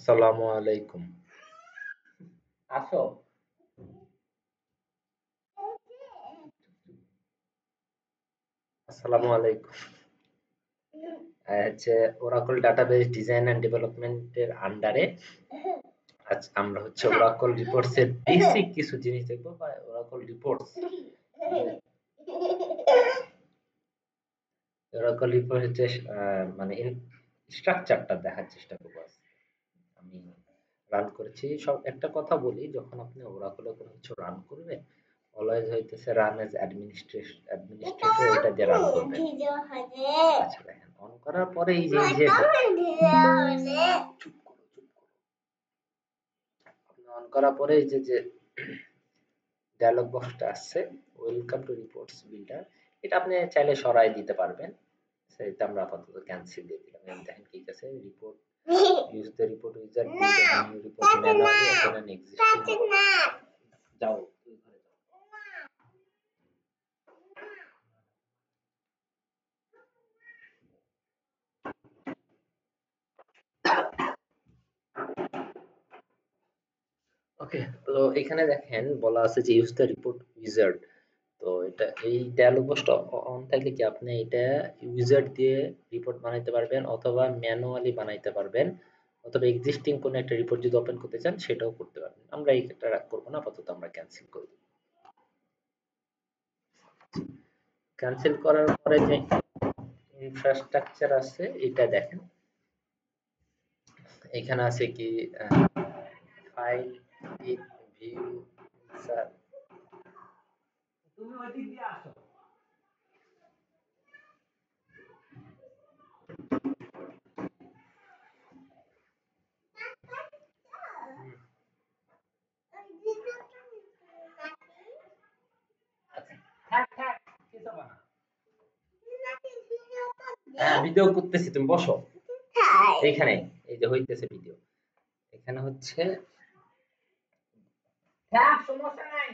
আসসালামু আলাইকুম। আসো। আসসালামু আলাইকুম। হচ্ছে Oracle database design and development এর আন্ডারে আজ আমরা হচ্ছে ওরাকল রিপোর্টস এর বেসিক কিছু জিনিস দেখবো বা ওরাকল রিপোর্টস ওরাকল রিপোর্ট হচ্ছে মানে স্ট্রাকচারটা দেখার চেষ্টা করবো আজকে। আমি রান করেছি সব একটা কথা বলি যখন আপনি ওরাকলে কোনো কিছু রান করবেন অলওয়েজ হইতেছে রান এজ অ্যাডমিনিস্ট্রেটর এটা দিয়ে রান করবেন। আচ্ছা দেখেন অন করার পরে এই যে চুপ করো চুপ করো আপনি অন করার পরে এই যে ডায়লগ বক্সটা আসছে ওয়েলকাম টু রিপোর্টস বিল্ডার এটা আপনি চাইলে সরাই দিতে পারবেন সেটা আমরা আপাতত ক্যান্সেল দিয়ে দিলাম এখন দেখেন কি আছে report use the report wizard build the new report manually open an existing যাও ওই ঘরে যাও। ওকে তো এখানে দেখেন বলা আছে যে ইউজ দ্য রিপোর্ট উইজার্ড তো এটা এই ডায়ালগ বক্সটা অন থাকলে কি আপনি এটা উইজার্ড দিয়ে রিপোর্ট বানাইতে পারবেন অথবা ম্যানুয়ালি বানাইতে পারবেন অথবা এক্সিস্টিং কোনো একটা রিপোর্ট যদি ওপেন করতে চান সেটাও করতে পারবেন আমরা এইটা করবো না আপাতত আমরা ক্যান্সেল করব ক্যান্সেল করার পরে যে ইনফ্রাস্ট্রাকচার আছে এটা দেখেন এখানে আছে কি ফাইল ভিউ স্যার তুমি ওই দিক দিয়ে আসো আচ্ছা থাক থাক কিছু হবে না হ্যাঁ ভিডিও করতেছি তুমি বসো এইখানে এই যে হইতেছে ভিডিও এখানে হচ্ছে থাক সমস্যা নাই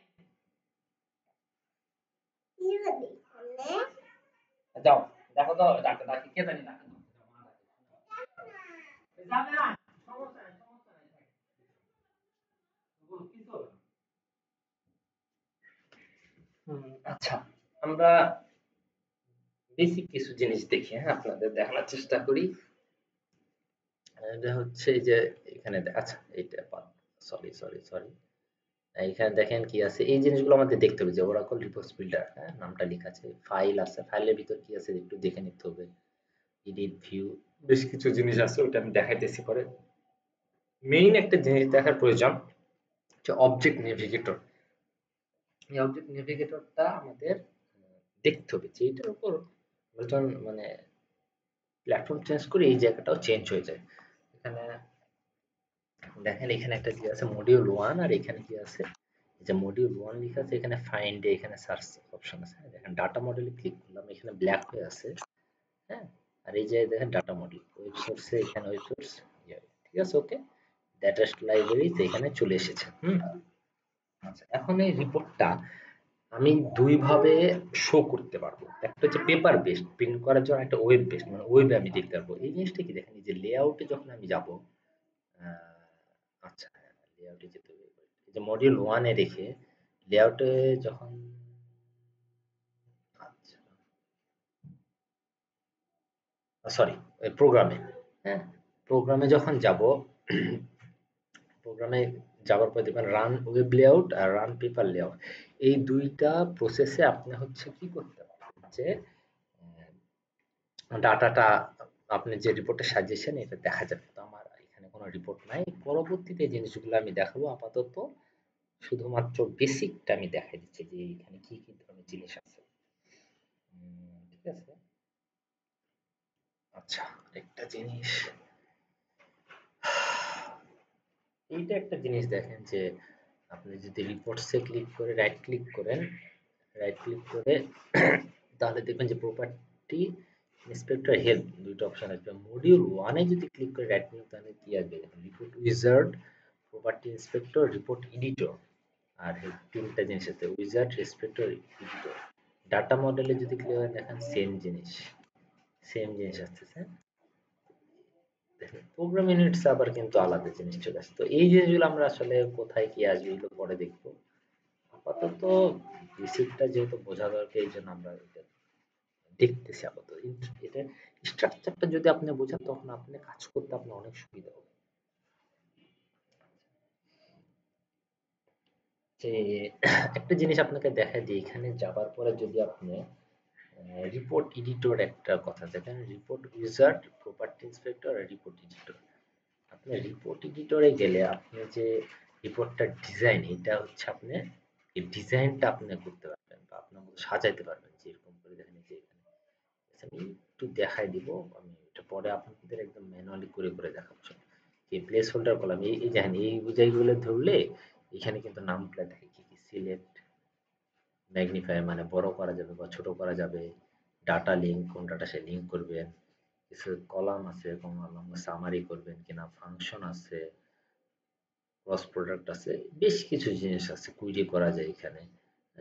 যাও দেখো তো ডাক্তার ডাকি কে জানি ডাক্তার যাবে না সমস্যা নাই সমস্যা নাই বলো, কিছু হবে না। আচ্ছা আমরা বেসিক কিছু জিনিস দেখি হ্যাঁ আপনাদের দেখানোর চেষ্টা করি এটা হচ্ছে এই যে এখানে আচ্ছা এইটা সরি সরি সরি এখানে দেখেন কি আছে এই জিনিসগুলো আমাদের দেখতে হবে যে ওরাকল রিপোর্টস বিল্ডার হ্যাঁ নামটা লেখা আছে ফাইল আছে ফাইলের ভিতর কি আছে একটু দেখে নিতে হবে এডিট ভিউ বেশ কিছু জিনিস আছে ওটা আমি দেখাইতেছি পরে মেইন একটা জিনিস দেখার প্রয়োজন যে অবজেক্ট নেভিগেটর এই অবজেক্ট নেভিগেটরটা আমাদের দেখতে হবে যে এটার উপর যখন মানে প্ল্যাটফর্ম চেঞ্জ করে এই জায়গাটাও চেঞ্জ হয়ে যায় এখানে দেখেন এখানে একটা কি আছে মডিউল 1 আর এখানে কি আছে যে মডিউল 1 লেখা আছে এখানে ফাইন্ড এখানে সার্চ অপশন আছে দেখেন ডাটা মডেলে ক্লিক করলাম এখানে ব্ল্যাক হয়ে আছে হ্যাঁ আর এই যে দেখেন ডাটা মডেল ওয়েব সোর্সে এখানে ওয়েব সোর্স ঠিক আছে ওকে ডেটা লাইব্রেরিতে এখানে চলে এসেছে আচ্ছা এখন এই রিপোর্টটা আমি দুই ভাবে শো করতে পারবো একটা হচ্ছে পেপার বেসড প্রিন্ট করার জন্য একটা ওয়েব বেসড মানে ওয়েবে আমি দেখতে পারবো এই জিনিসটা কি দেখেন এই যে লেআউটে যখন আমি যাব আচ্ছা লেআউটে যেতে হবে এই যে মডিউল 1 এ রেখে লেআউটে যখন আচ্ছা সরি প্রোগ্রামে হ্যাঁ প্রোগ্রামে যখন যাব প্রোগ্রামে যাওয়ার পর দেখবেন রান ওয়েব লেআউট আর রান পেপার লেআউট এই দুইটা প্রসেসে আপনি হচ্ছে কি করতে পারবেন যে ডাটাটা আপনি যে রিপোর্টে সাজিয়েছেন এটা দেখা যাবে তো আমার এখানে কোনো রিপোর্ট নাই পরবর্তীতে এই জিনিসগুলো আমি দেখাবো আপাতত শুধুমাত্র বেসিকটা আমি দেখাই দিচ্ছি যে এখানে কি কি ধরনের জিনিস আছে ঠিক আছে আচ্ছা একটা জিনিস এইটা একটা জিনিস দেখেন যে আপনি যদি রিপোর্টসে ক্লিক করে রাইট ক্লিক করে তাহলে দেখবেন যে প্রপার্টি ইন্সপেক্টর হেল্প দুইটা অপশন আসবে মডিউল 1 এ যদি ক্লিক করে রাইট ক্লিক তাহলে কি আসবে দেখুন report wizard property inspector report editor আর এই তিনটা জিনিস আছে উইজার্ড ইন্সপেক্টর এডিটর ডাটা মডেলে যদি ক্লিক করে দেখেন সেম জিনিস আসতেছে প্রোগ্রাম ইউনিটস আবার কিন্তু আলাদা জিনিস চলে আসে। তো এই জিনিসগুলো আমরা আসলে কোথায় কি আসবে এগুলো পরে দেখবো। আপাতত বেসিকটা যেহেতু বোঝা দরকার এই জন্য আমরা এটা দেখতেছি আপাতত। এটা স্ট্রাকচারটা যদি আপনি বোঝেন তখন আপনি কাজ করতে আপনার অনেক সুবিধা হবে। যে একটা জিনিস আপনাকে দেখাই দিই, এখানে যাবার পরে যদি আপনি রিপোর্ট এডিটর একটা কথা দেখেন, রিপোর্ট উইজার্ড, প্রপার্টি ইন্সপেক্টর আর রিপোর্ট এডিটর। আপনি রিপোর্ট এডিটরে গেলে আপনি যে রিপোর্টটার ডিজাইন, এটা হচ্ছে আপনি এই ডিজাইনটা আপনি করতে পারবেন বা আপনার মতো সাজাইতে পারবেন যে এরকম করে দেখেন এই যে এখানে। আচ্ছা, আমি একটু দেখাই দিব, আমি এটা পরে আপনাদের একদম ম্যানুয়ালি করে করে দেখাচ্ছি। এই প্লেস হোল্ডার কলাম, এই দেখেন এই জায়গাগুলো ধরলে এখানে কিন্তু নামগুলো দেখে কি কি সিলেক্ট, ম্যাগনিফাই মানে বড় করা যাবে বা ছোট করা যাবে, ডাটা লিঙ্ক কোন ডাটা সে লিঙ্ক করবেন, কিছু কলাম আছে কলাম সামারি করবেন কিনা, ফাংশন আছে, ক্রস প্রোডাক্ট আছে, বেশ কিছু জিনিস আছে কুইরি করা যায় এখানে।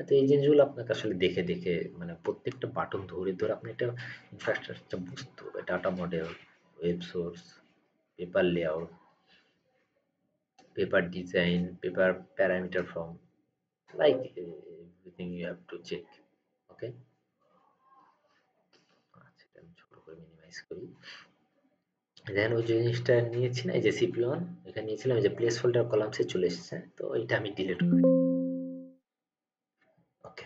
তো এই জিনিসগুলো আপনাকে আসলে দেখে দেখে মানে প্রত্যেকটা বাটন ধরে ধরে আপনি এটা ইনফ্রাস্ট্রাকচার বুঝতে হবে। Data model, web source, paper layout, paper design, paper parameter form, like everything you have to check. Okay, আচ্ছা এটা আমি ছোট করে মিনিমাইজ করি। দেন ওই জিনিসটা নিয়েছি না, এই যে সিপি1 এখানে নিয়েছিলাম, এই যে প্লেস হোল্ডার কলামসে চলে এসেছে, তো এটা আমি ডিলিট করি। ওকে,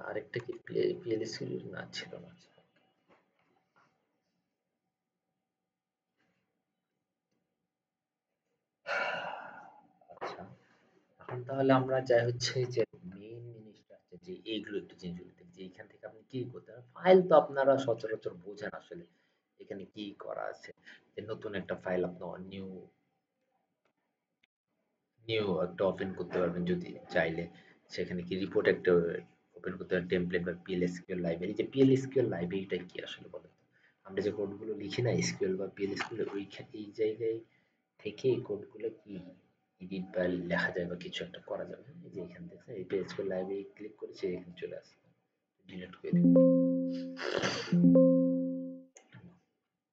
আরেকটা কি পিএলসি না ছিল না। আচ্ছা, এখন তাহলে আমরা যাই হচ্ছে যে মেইন জিনিসটা হচ্ছে যে এইগুলো একটু জিনিসগুলো দেখি যে এইখান থেকে আপনি কি করতে পারেন। ফাইল তো আপনারা সচরাচর বোঝেন আসলে এখানে কি করা আছে। যে নতুন একটা ফাইল আপনার নিউ নিউ একটা ওপেন করতে পারবেন যদি চাইলে। সেখানে কি রিপোর্ট একটা ওপেন করতে পারেন, টেমপ্লেট বা পিএলএসকিউএল লাইব্রেরি। যে পিএলএসকিউএল লাইব্রেরিটা কি আসলে বলেন তো? আমরা যে কোডগুলো লিখি না এসকিউএল বা পিএলএসকিউএল, ওইখানে এই জায়গায় থেকে এই কোডগুলো কি এডিট বা লেখা যায় বা কিছু একটা করা যাবে। এই যে এখান থেকে এই পিএলএসকিউএল লাইব্রেরি ক্লিক করেছি, এখানে চলে আসে, ডিলিট করে দিই।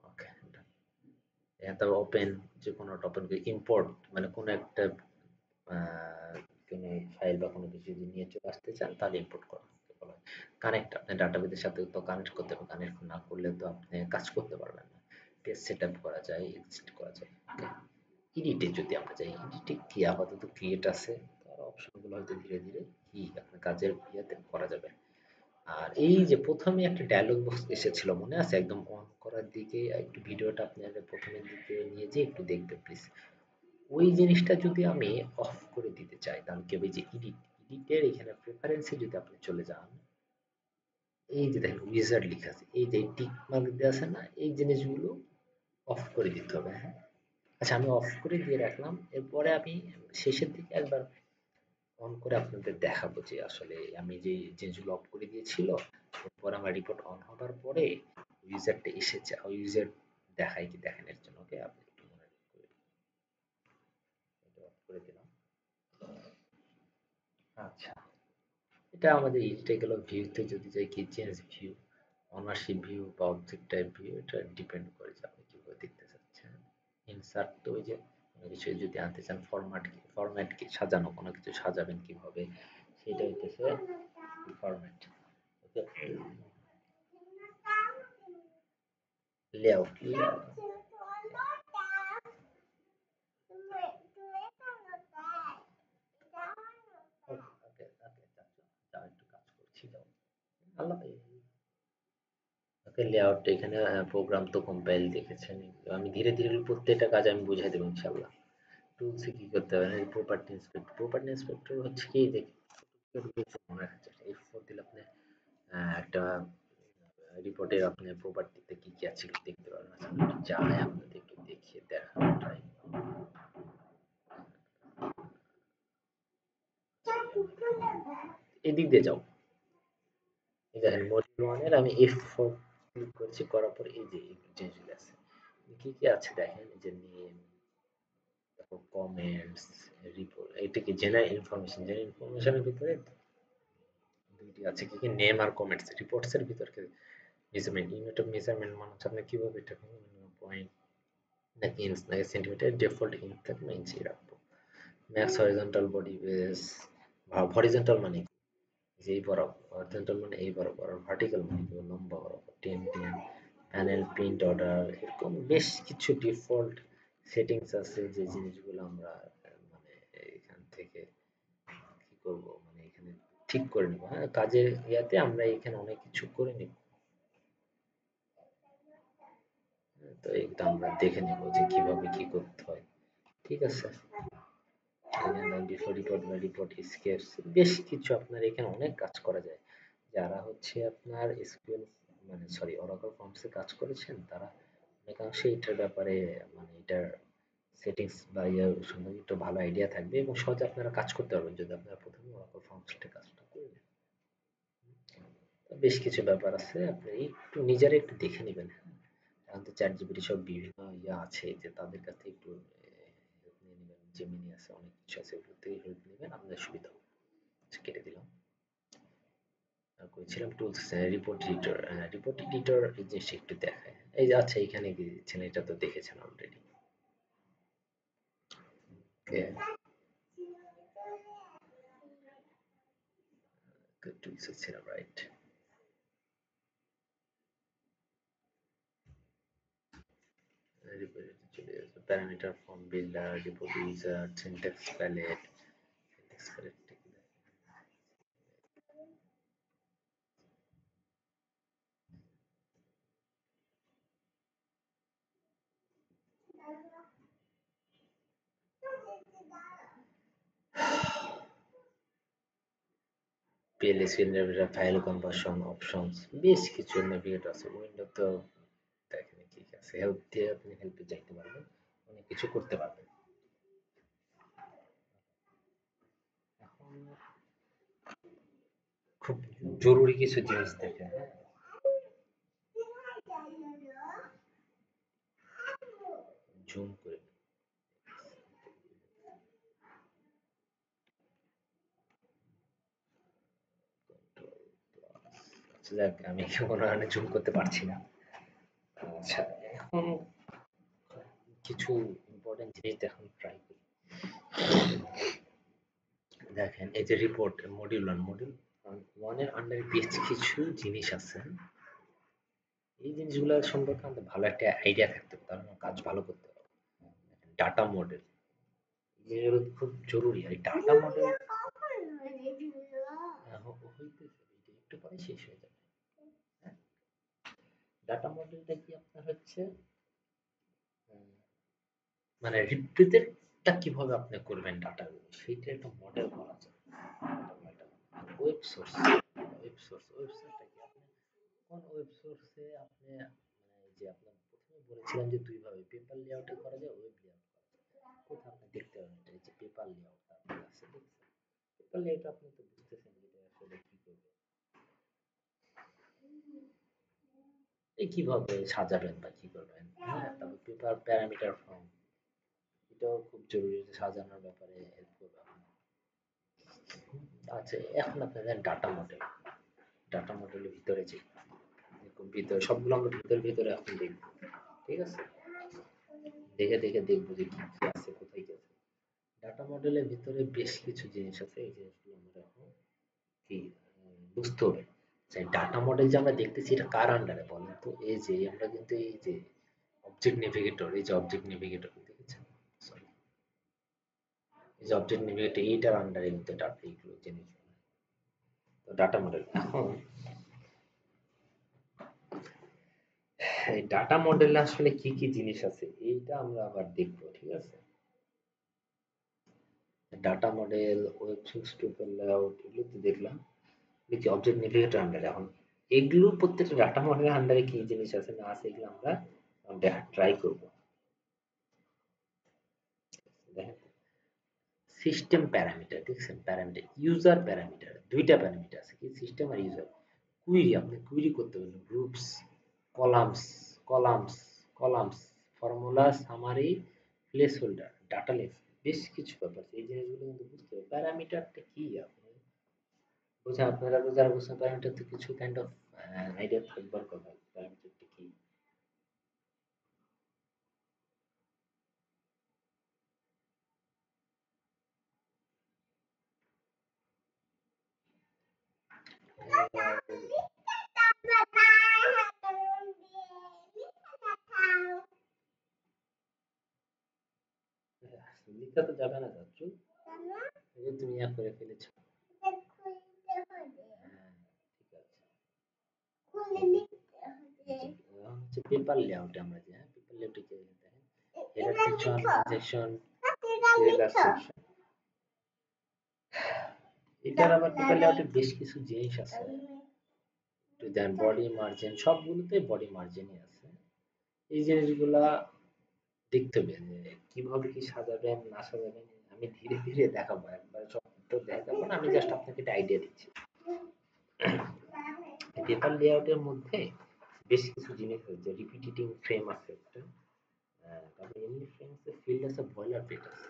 ওকে, তারপর ওপেন, যে কোনো একটা ওপেন করে ইম্পোর্ট মানে কোনো একটা কোনো ফাইল বা কোনো কিছু যদি নিয়ে চলে আসতে চান তাহলে ইম্পোর্ট করা বলা হয়। কানেক্ট, আপনি ডাটাবেসের সাথে তো কানেক্ট করতে হবে, কানেক্ট না করলে তো আপনি কাজ করতে পারবেন না। পেজ সেট আপ করা যায়, এক্সিট করা যায়। ওকে, এডিটে যদি আমরা যাই, এডিটে কি আপাতত ক্রিয়েট আছে, তার অপশনগুলো হয়তো ধীরে ধীরে কি আপনার কাজের ইয়েতে করা যাবে। আর এই যে প্রথমে একটা ডায়লগ বক্স এসেছিল মনে আছে, একদম অন করার দিকে একটু ভিডিওটা আপনাদের প্রথমের দিকে নিয়ে যেয়ে একটু দেখবেন প্লিজ। ওই জিনিসটা যদি আমি অফ করে দিতে চাই তাহলে কি হবে, যে এডিটের এখানে প্রেফারেন্সে যদি আপনি চলে যান, এই যে দেখেন উইজার্ড লেখা আছে, এই যে টিক মার্ক দেওয়া আছে না, এই জিনিসগুলো অফ করে দিতে হবে। হ্যাঁ, আচ্ছা আমি অফ করে দিয়ে রাখলাম, এরপরে আমি শেষের দিকে একবার অন করে আপনাদের দেখাবো যে আসলে আমি যে জিনিসগুলো অফ করে দিয়েছিল, এরপর আমার রিপোর্ট অন হবার পরে ইউজারটা এসেছে, ওই ইউজার দেখায় কি দেখেন এর জন্য। ওকে, আপনি একটু মনে করে এটা অফ করে দিলাম। আচ্ছা, এটা আমাদের এডিটে গেল। ভিউতে যদি যাই, কি চেঞ্জ ভিউ, ওনারশিপ ভিউ বা অবজেক্ট টাইপ ভিউ, এটা ডিপেন্ড করে যে আপনি কিভাবে দেখতে চাচ্ছেন। ইনসার্ট তো ওই যে কোনো কিছু যদি আনতে চান, ফরম্যাট কি সাজানো, কোনো কিছু সাজাবেন কিভাবে, সেটা হইতেছে ফরম্যাট। ওকে, লেআউট, ওকে ওকে, যাও একটু কাজ করছি, যাও। আল্লাহ, ওকে, লেআউট এখানে প্রোগ্রাম তো কম্পাইল দেখেছেন। আমি ধীরে ধীরে প্রত্যেকটা কাজ আমি বুঝাই দেবো ইনশাল্লাহ। টুলসে কি করতে হবে, প্রপার্টি ইন্সপেক্টর, প্রপার্টি ইন্সপেক্টর হচ্ছে কি দেখে মনে রাখার চেষ্টা, F4 দিলে আপনি একটা রিপোর্টের আপনি প্রপার্টিতে কি কি আছে একটু দেখতে পারবেন। আচ্ছা, আমি একটু যাই আপনাদের একটু দেখিয়ে দেখানো ট্রাই। এদিক দিয়ে যাও, এই দেখেন মডিউল 1 এর আমি F4 ক্লিক করছি, করার পর এই যে এই জিনিসগুলো আছে, কি কি আছে দেখেন, এই যে নেম, তারপর কমেন্টস, রিপোর্ট, এটা কি জেনারেল ইনফরমেশন, জেনারেল ইনফরমেশনের ভিতরে দুইটি আছে, কি কি নেম আর কমেন্টস। রিপোর্টস এর ভিতর মেজারমেন্ট, ইউনিট অফ মেজারমেন্ট মানে হচ্ছে আপনি কিভাবে এটা পয়েন্ট নাকি ইঞ্চ নাকি সেন্টিমিটার, ডিফল্ট ইঞ্চ থাকে না ইঞ্চি রাখবো। Max horizontal body base, horizontal মানে কি? যে এই বরাবর, হরিজন্টাল মানে এই বরাবর, আর ভার্টিক্যাল মানে কি লম্বা বরাবর। 10 প্যানেল প্রিন্ট অর্ডার, এরকম বেশ কিছু ডিফল্ট সেটিংস আছে যে জিনিসগুলো আমরা মানে এখান থেকে কি করব, মানে এখানে ঠিক করে নিব। হ্যাঁ, কাজের ইয়াতে আমরা এখানে অনেক কিছু করে নিব। হ্যাঁ, তো এটা আমরা দেখে নেব যে কিভাবে কি করতে হয়। ঠিক আছে, এখানে বিফোর রিপোর্ট বা রিপোর্ট স্কেপস, বেশ কিছু আপনার এখানে অনেক কাজ করা যায়। যারা হচ্ছে আপনার এসকিউএল মানে সরি অরাকল ফর্মসে কাজ করেছেন তারা অনেকাংশে এটার ব্যাপারে মানে এটার সেটিংস বা ইয়ে সম্বন্ধে একটু ভালো আইডিয়া থাকবে এবং সহজে আপনারা কাজ করতে পারবেন যদি আপনারা প্রথমে অরাকল ফর্মসটা কাজটা করে নেন। বেশ কিছু ব্যাপার আছে, আপনি একটু নিজেরা একটু দেখে নেবেন। এখন তো চ্যাট জিপিটি সব বিভিন্ন ইয়ে আছে যে তাদের কাছ থেকে একটু হেল্প নিয়ে নেবেন, জেমিনি আছে, অনেক কিছু আছে, ওগুলো থেকে হেল্প নেবেন, আপনার সুবিধা হবে। আচ্ছা, কেটে দিলাম। আর করেছিলাম tools report editor, report editor এই জিনিসটা একটু দেখায়। এই যে আচ্ছা এখানে গিয়েছেন, এটা তো দেখেছেন অলরেডি। ওকে, টুলস ছিলাম রাইট। চলে আসবে parameter form builder, report wizard, syntax palette. Syntax প্যালেটটা কি? PLC navigator, file conversion options, বেশ কিছু নেভিগেটর আছে। উইন্ডো তো দেখেন কি আছে, হেল্প দিয়ে আপনি হেল্পে যাইতে পারবেন, অনেক কিছু করতে পারবেন। এখন খুব জরুরি কিছু জিনিস দেখেন, হ্যাঁ, জুম করে আচ্ছা যাক, আমি কোনো কারণে জুম করতে পারছি না। আচ্ছা, এখন কিছু ইম্পর্টেন্ট জিনিস দেখান ট্রাই করি। দেখেন এই যে রিপোর্ট মডিউল ওয়ান, মডিউল ওয়ানের আন্ডারে বেশ কিছু জিনিস আছে। এই জিনিসগুলো সম্পর্কে আমাদের ভালো একটা আইডিয়া থাকতে হবে, তাহলে আমরা কাজ ভালো করতে পারবো। ডাটা মডেল, এগুলো খুব জরুরি। আর ডাটা মডেল হইতেছে, এটা একটু পরে শেষ হয়ে যাবে। হ্যাঁ, ডাটা মডেলটা কি আপনার হচ্ছে উম, মানে রিপ্রেজেন্টটা কিভাবে আপনি করবেন ডাটাগুলো, সেইটা একটা মডেল বলা যায়। ওয়েব সোর্স, ওয়েবসাইটটা কি, আপনি কোন ওয়েব সোর্সে আপনি মানে যে আপনার প্রথমে বলেছিলাম যে দুই ভাবে পেপার লেআউটে করা যায়, ওয়েব লেআউট করা যায়। কোথাও আপনি দেখতে পাবেন এটা, এই যে পেপার লেআউটটা আপনার কাছে দেখছেন। পেপার লেআউট আপনি তো বুঝতেছেন যে এটা আসলে কি করবে, এই কিভাবে সাজাবেন বা কি করবেন। হ্যাঁ, তারপর পেপার প্যারামিটার ফর্ম, এটাও খুব জরুরি, যে সাজানোর ব্যাপারে হেল্প করবে আপনার। আচ্ছা, এখন আপনাদের ডাটা মডেল, ডাটা মডেলের ভিতরে যে এরকম ভিতরে সবগুলো আমরা ভিতরে ভিতরে এখন দেখবো। ঠিক আছে, দেখে দেখে দেখবো যে কি কি আছে, কোথায় কি আছে। ডাটা মডেলের ভিতরে বেশ কিছু জিনিস আছে, এই জিনিসগুলো আমরা এখন কি বুঝতে হবে। যে ডাটা মডেল যে আমরা দেখতেছি এটা কার আন্ডারে বলেন তো? এই যে আমরা কিন্তু এই যে অবজেক্ট নেভিগেটর, এই যে অবজেক্ট নেভিগেটর দেখেছেন, সরি, এই যে অবজেক্ট নেভিগেটর এইটার আন্ডারে কিন্তু ডাটা এইগুলো জিনিস, তো ডাটা মডেল। এখন এই ডাটা মডেলে আসলে কি কি জিনিস আছে এইটা আমরা আবার দেখবো। ঠিক আছে, data model, web source table layout, এগুলো তো দেখলাম। দেখি অবজেক্ট নেভিগেটর আন্ডারে এখন এগুলো প্রত্যেকটা ডাটা মডেলের আন্ডারে কি জিনিস আছে না আছে এগুলো আমরা দেখা ট্রাই করব। দেখেন, সিস্টেম প্যারামিটার দেখছেন, প্যারামিটার, ইউজার প্যারামিটার, দুইটা প্যারামিটার আছে কি, সিস্টেম আর ইউজার। কুইরি, আপনি কুইরি করতে পারবেন groups, columns, columns, columns, formula, summary, place holder, data less, বেশ কিছু ব্যাপার আছে। এই জিনিসগুলো কিন্তু বুঝতে হবে। প্যারামিটারটা কি আপনি বুঝেন, আপনারা যারা বুঝছেন প্যারামিটার তো কিছু কাইন্ড অফ আইডিয়া থাকবার কথা প্যারামিটারটা কি। লিখা তো যাবে না চাচ্ছু, এই যে তুমি ইয়া করে ফেলেছো। হ্যাঁ, ঠিক আছে। হচ্ছে পেপার লেআউটে আমরা যে পেপার লেআউটে যে দেখেন header section, transaction, trailer section, এটার আবার পেপার লেআউটে বেশ কিছু জিনিস আছে। একটু দেন বডি মার্জিন, সবগুলোতে বডি মার্জিনই আছে। এই জিনিসগুলা দেখতে হবে যে কিভাবে কি সাজাবেন না সাজাবেন। আমি ধীরে ধীরে দেখাবো, একবার সব তো দেখাবো না, আমি জাস্ট আপনাকে একটা আইডিয়া দিচ্ছি। পেপার লেআউটের মধ্যে বেশ কিছু জিনিস আছে, রিপিটেটিং ফ্রেম আছে একটা, তারপরে এমনি ফ্রেম আছে, ফিল্ড আছে, বয়লার প্লেট আছে,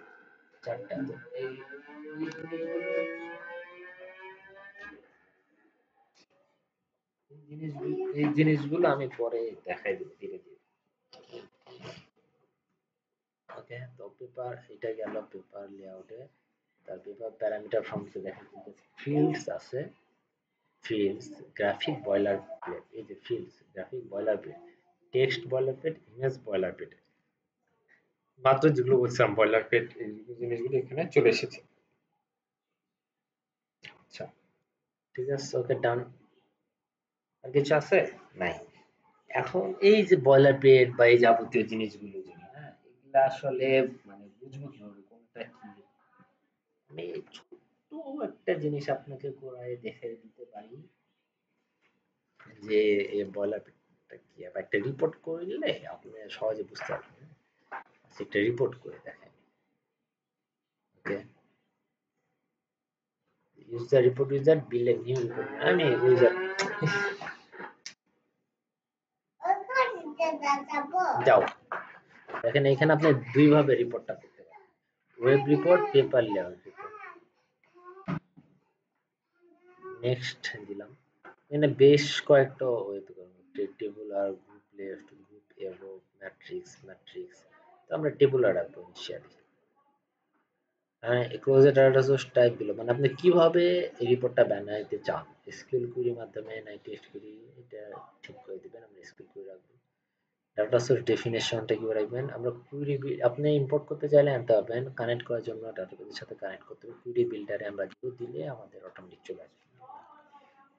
চারটা। তো এই জিনিসগুলো আমি পরে দেখাই দেবো ধীরে ধীরে। ওকে, তো পেপার এটা গেল পেপার লেআউটে। তার পেপার প্যারামিটার ফর্মসে দেখা যাচ্ছে ফিল্ডস আছে, ফিল্ডস, গ্রাফিক বয়লার প্লেট, এই যে fields, graphic boiler plate, text boiler plate, image boiler plate, মাত্র যেগুলো বলছিলাম বয়লার প্লেট, এই জিনিসগুলো এখানে চলে এসেছে। আচ্ছা, ঠিক আছে, ওকে ডান। আর কিছু আছে? নাই। এখন এই যে বয়লার প্লেট বা এই যাবতীয় জিনিসগুলো যেগুলো, হ্যাঁ, এগুলা আসলে মানে বুঝবো কিভাবে কোনটা কি। আমি ছোট্ট একটা জিনিস আপনাকে করায় দেখাই দিতে পারি যে এই বয়লার প্লেটটা কি। আবার একটা রিপোর্ট করলে আপনি সহজে বুঝতে পারবেন। আচ্ছা, একটা রিপোর্ট করে দেখেন। Okay, user report, user build a new report, আমি ইউজার যাও। দেখেন এখানে আপনি দুই ভাবে রিপোর্টটা করতে পারেন, web report, paper layout report. Next দিলাম। এখানে বেশ কয়েকটা ওয়েতে করবো, tabular, group left, group above, matrix, matrix. তো আমরা টেবুলার রাখবো ইনিশিয়ালি। ক্লোজের ডাটা সোর্স টাইপ গুলো মানে আপনি কিভাবে এই রিপোর্টটা বানাইতে চান, এসকিউএল কুইরির মাধ্যমে না টেক্সট কুইরি, এটা ঠিক করে দিবেন। আমরা এসকিউএল কুইরি রাখবো। ডাটা সোর্স ডেফিনেশনটা কিভাবে রাখবেন, আমরা কুইরি আপনি ইম্পোর্ট করতে চাইলে আনতে পারবেন, কানেক্ট করার জন্য ডাটাবেসের সাথে কানেক্ট করতে হবে, কুইরি বিল্ডারে আমরা দিলে আমাদের অটোমেটিক চলে আসবে।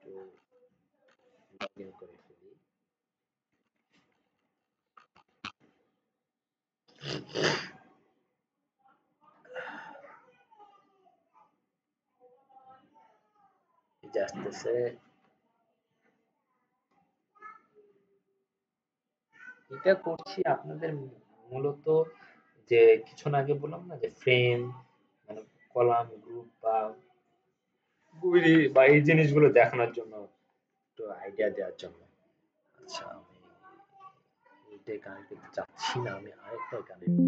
তো লগ ইন করে ফেলি। এই যে আসতেছে, এটা করছি আপনাদের মূলত যে কিছুক্ষণ আগে বললাম না যে ফ্রেম মানে কলাম, গ্রুপ বা কুইরি বা এই জিনিসগুলো দেখানোর জন্য, একটু আইডিয়া দেওয়ার জন্য। আচ্ছা, আমি এইটাই কানেক্ট করতে চাচ্ছি না, আমি আরেকটাই কানেক্ট,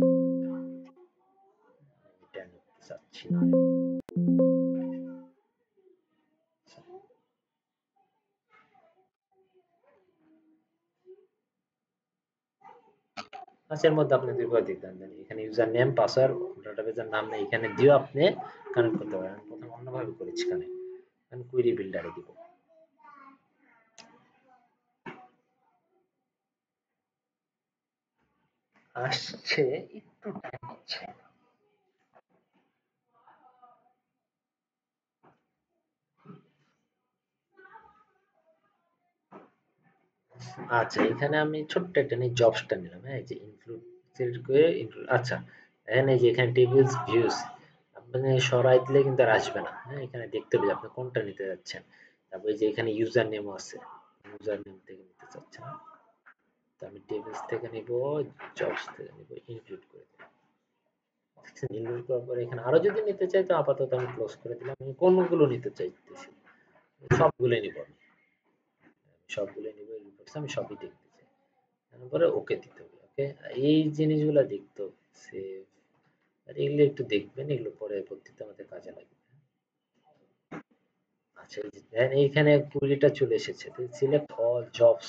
এটা নিতে চাচ্ছি না। আচ্ছা, এর মধ্যে আপনি দুইবার দিতেন দেন, এখানে ইউজার নেম, পাসওয়ার্ড, ডাটাবেসের নাম নেই এখানে দিয়েও আপনি কানেক্ট করতে পারেন। প্রথম অন্যভাবে করেছি কানেক্ট, আমি কুইরি বিল্ডারে দিব। আসছে, একটু টাইম নিচ্ছে। আচ্ছা, এখানে আমি ছোট্ট একটা নিয়ে জবসটা নিলাম, হ্যাঁ, এই যে ইনক্লুড সিলেক্ট করে ইনক্লুড। আচ্ছা, এখানে এই যে এখানে টেবিলস ভিউস আপনি সরাই দিলে কিন্তু আর আসবে না। হ্যাঁ, এখানে দেখতে হবে যে আপনি কোনটা নিতে যাচ্ছেন। তারপরে যে এখানে ইউজার নেমও আছে, ইউজার নেম থেকে নিতে চাচ্ছেন। তো আমি টেবিলস থেকে নিব, জবস থেকে নিব, ইনক্লুড করে দেব। ইনক্লুড করার পরে এখানে আরো যদি নিতে চাই তো আপাতত আমি ক্লোজ করে দিলাম। আমি কোনগুলো নিতে চাইতেছি সবগুলো নিব, আমি সবগুলো নিব, রিপোর্টস আমি সবই দেখতে চাই। তারপরে ওকে দিতে হবে। ওকে, এই জিনিসগুলো দেখতে হবে, সেভ, আর এগুলো একটু দেখবেন, এগুলো পরে পরবর্তীতে আমাদের কাজে লাগবে। আচ্ছা, এই যে দেখেন এইখানে কুড়িটা চলে এসেছে। সিলেক্ট অল জবস,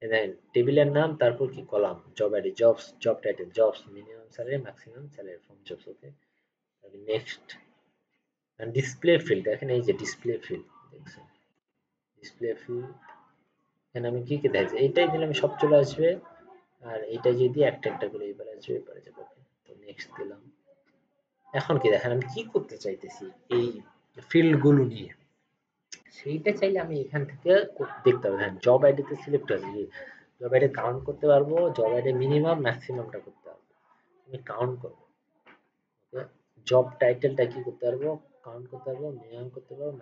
দেখেন টেবিলের নাম, তারপর কি column, job ID, jobs, job title, jobs, minimum salary, maximum salary from jobs. Okay, next. Display field, দেখেন এই যে ডিসপ্লে ফিল্ড দেখছেন, ডিসপ্লে ফিল্ড এখানে আমি কি কি দেখছি, এইটাই দিলে আমি সব চলে আসবে। আর এইটা যদি একটা একটা করে এবার আসবে, এবারে যাবে। ওকে, তো নেক্সট দিলাম। এখন কি দেখেন আমি কি করতে চাইতেছি এই ফিল্ড গুলো নিয়ে, সেইটা চাইলে আমি এখান থেকে দেখতে পাবো। হ্যাঁ, জব আইডিতে সিলেক্ট আছে, জব আইডি কাউন্ট করতে পারবো, জব আইডি মিনিমাম ম্যাক্সিমামটা করতে পারবো, আমি কাউন্ট করবো। ওকে, জব টাইটেলটা কি করতে পারবো, কাউন্ট করতে পারবো, মিনিমাম করতে পারবো,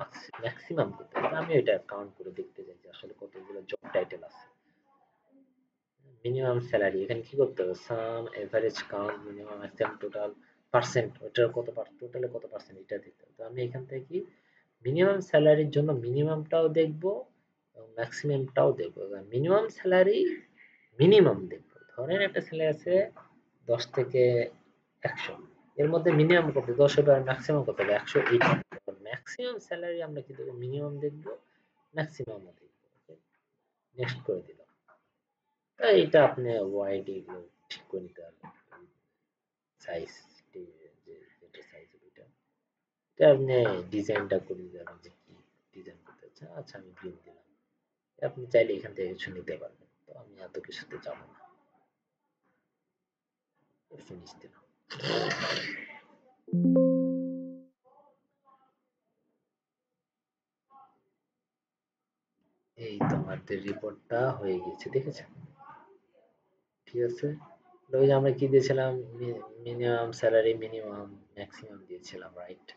ম্যাক্সিমাম করতে পারবো। আমি এটা কাউন্ট করে দেখতে চাই যে আসলে কতগুলো জব টাইটেল আছে। মিনিমাম স্যালারি এখানে কি করতে হবে, sum, average, count, minimum, maximum, total, percent, ওটার কত টোটালে কত পার্সেন্ট, এটা দেখতে হবে। তো আমি এখান থেকে কি মিনিমাম স্যালারির জন্য মিনিমামটাও দেখবো এবং ম্যাক্সিমামটাও দেখবো। মিনিমাম স্যালারি মিনিমাম দেখবো, ধরেন একটা স্যালারি আছে 10 থেকে 100, এর মধ্যে মিনিমাম কত, 10 এবার ম্যাক্সিমাম কত হবে, 180। ম্যাক্সিমাম স্যালারি আমরা কি দেখবো, মিনিমাম দেখবো, ম্যাক্সিমামও দেখবো। নেক্সট করে দিলাম। এটা আপনি ওয়াইড এগুলো ঠিক করে নিতে পারবেন, সাইজ, যেটা সাইজ হবে এটা, এটা আপনি ডিজাইনটা করে দিতে পারবেন যে কি ডিজাইন করতে চাচ্ছেন। আচ্ছা, আমি গ্রিন দিলাম। আপনি চাইলে এখান থেকে কিছু নিতে পারবেন, তো আমি এত কিছুতে যাবো না, ফিনিশ দিলাম। এই তো আমাদের রিপোর্টটা হয়ে গেছে, দেখেছেন? ঠিক আছে, ওই যে আমরা কি দিয়েছিলাম, মিনিমাম স্যালারি, মিনিমাম, ম্যাক্সিমাম দিয়েছিলাম, রাইট?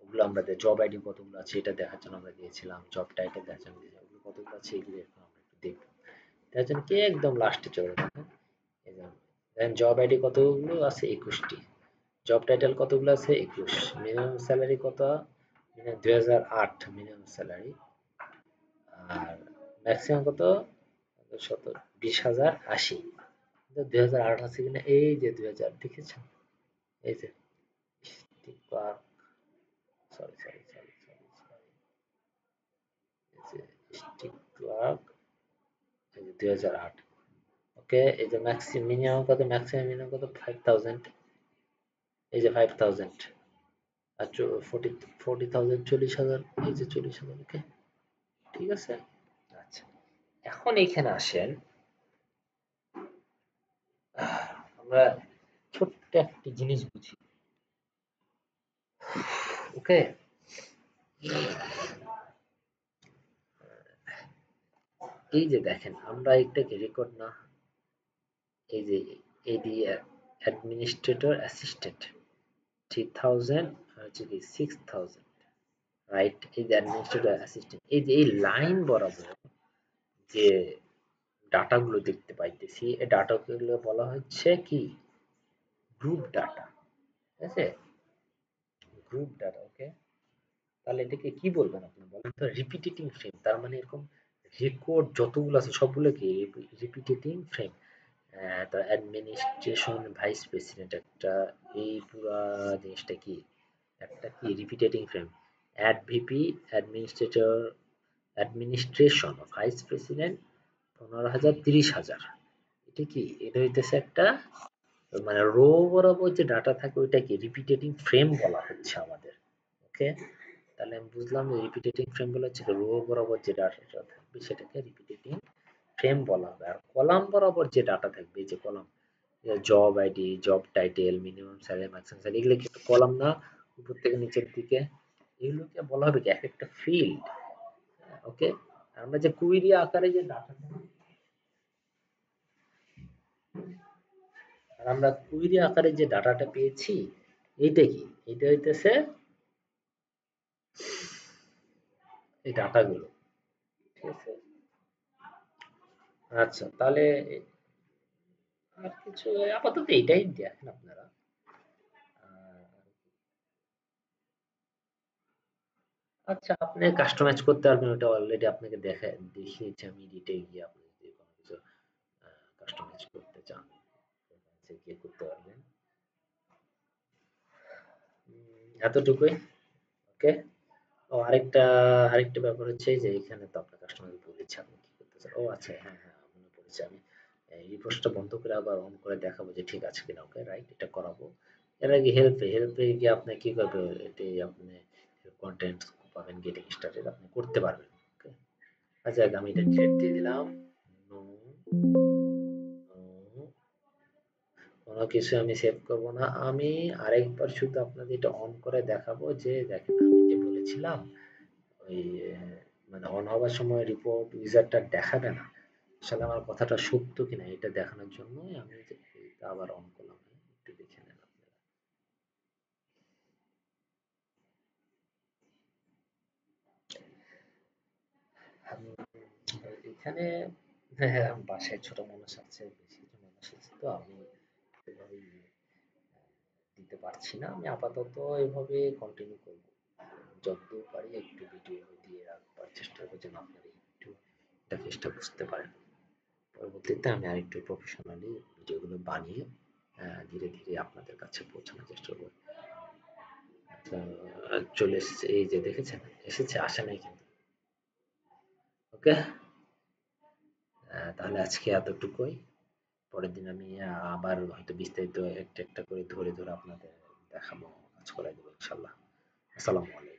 ওগুলো আমরা জব আইডি কতগুলো আছে এটা দেখার জন্য আমরা দিয়েছিলাম, জব টাইটেল দেখার জন্য দিয়েছিলাম, ওগুলো কতগুলো আছে এগুলো এখন আমরা একটু দেখবো। তার জন্য কি একদম লাস্টে চলে যাবেন, এই যে দেখেন জব আইডি কতগুলো আছে, 21টি। জব টাইটেল কতগুলো আছে, 21। মিনিমাম স্যালারি কত, 2008 মিনিমাম স্যালারি। আর ম্যাক্সিমাম কত, 20,080। 2008 আছে কিনা, এই যে 2000, দেখেছেন? এই যে clerk, sorry sorry sorry sorry sorry, এই যে স্টিক ক্লার্ক, এই যে 2008। ওকে, এই যে মিনিমাম কত, ম্যাক্সিমাম মিনিমাম কত, 5000। এই যে 5000, আর 40,000, 40,000, এই যে 40,000। ওকে, ঠিক আছে। আচ্ছা, এখন এইখানে আসেন, আমরা ছোট্ট একটি জিনিস বুঝি। ওকে, এই যে দেখেন আমরা এটাকে রেকর্ড না, এই যে এডি অ্যাডমিনিস্ট্রেটর অ্যাসিস্ট্যান্ট 3000, হচ্ছে কি 6000, রাইট? এই যে অ্যাডমিনিস্ট্রেটর অ্যাসিস্ট্যান্ট, এই যে এই লাইন বরাবর যে ডাটাগুলো দেখতে পাইতেছি, এই ডাটাগুলো বলা হচ্ছে কি, গ্রুপ ডাটা। ঠিক আছে, গ্রুপ ডাটা। ওকে, তাহলে এটাকে কি বলবেন আপনি বলেন তো, রিপিটেটিং ফ্রেম, তার মানে এরকম রেকর্ড যতগুলো আছে সবগুলো কি রিপিটেটিং ফ্রেম। তো অ্যাডমিনিস্ট্রেশন ভাইস প্রেসিডেন্ট একটা, এই পুরা জিনিসটা কি একটা কি repeating frame. Add VP, administrator, administration vice president 15,000, 30,000, এটা কি, এটা হইতেছে একটা মানে রো বরাবর যে ডাটা থাকে ওইটা কি রিপিটেটিং ফ্রেম বলা হচ্ছে আমাদের। ওকে, তাহলে আমি বুঝলাম রিপিটেটিং ফ্রেম বলা হচ্ছে রো বরাবর যে ডাটাটা থাকবে সেটাকে রিপিটেটিং ফ্রেম বলা হবে। আর কলাম বরাবর যে ডাটা থাকবে, এই যে column, job ID, job title, minimum salary, maximum salary, এগুলো কি কলাম না, উপর থেকে নিচের দিকে, এগুলোকে বলা হবে কি এক একটা ফিল্ড। ওকে, আমরা যে কুইরি আকারে যে ডাটা, আর আমরা কুইরি আকারে যে ডাটাটা পেয়েছি, এইটা কি, এটা হইতেছে এই ডাটাগুলো। ঠিক আছে, আচ্ছা তাহলে আর কিছু আপাতত এটাই দেখেন আপনারা। আচ্ছা, আপনি কাস্টমাইজ করতে পারবেন, ওটা অলরেডি আপনাকে দেখিয়েছি আমি ডিটেইল গিয়ে। আপনি যদি কোনো কিছু কাস্টমাইজ করতে চান সে গিয়ে করতে পারবেন। এতটুকুই। ওকে, ও আরেকটা ব্যাপার হচ্ছে যে এখানে তো আপনার কাস্টমারকে বলেছি আপনি কি করতে চান। ও আচ্ছা, হ্যাঁ, হ্যাঁ, মনে পড়েছে। আমি এই পোস্টটা বন্ধ করে আবার অন করে দেখাবো যে ঠিক আছে কিনা। ওকে, রাইট, এটা করাবো। এর আগে হেল্পে গিয়ে আপনি কি করবে, এটি আপনি কন্টেন্ট পাবেন গেটিং স্টার্টেড, আপনি করতে পারবেন। ওকে, আচ্ছা, আমি এটা ডিলিট দিয়ে দিলাম। নো, নো, কোনো কিছু আমি সেভ করব না। আমি আরেকবার শুধু আপনাদের এটা অন করে দেখাবো যে দেখেন আমি যে বলেছিলাম ওই মানে অন হওয়ার সময় রিপোর্ট উইজারটা দেখাবে না। আসলে আমার কথাটা সত্য কিনা এটা দেখানোর জন্যই আমি যে এটা আবার অন করলাম। একটু দেখে নেন আপনারা। এখানে হ্যাঁ, হ্যাঁ, বাসায় ছোট মানুষ আছে, বেশ কিছু মানুষ আছে, তো আমি এভাবেই দিতে পারছি না। আমি আপাতত এভাবে কন্টিনিউ করব। যতদূর পারি একটু ভিডিও দিয়ে রাখবার চেষ্টা করব যেন আপনারা একটু ইন্টারফেসটা বুঝতে পারেন। পরবর্তীতে আমি আরেকটু প্রফেশনালি ভিডিওগুলো বানিয়ে ধীরে ধীরে আপনাদের কাছে পৌঁছানোর চেষ্টা করব। চলে এসেছে, এই যে দেখেছেন, এসেছে, আসে নাই কিন্তু। ওকে, তাহলে আজকে এতটুকুই। পরের দিন আমি আবার হয়তো বিস্তারিত একটা একটা করে ধরে ধরে আপনাদের দেখাবো, কাজ করাই দেবো ইনশাল্লাহ। আসসালামু আলাইকুম।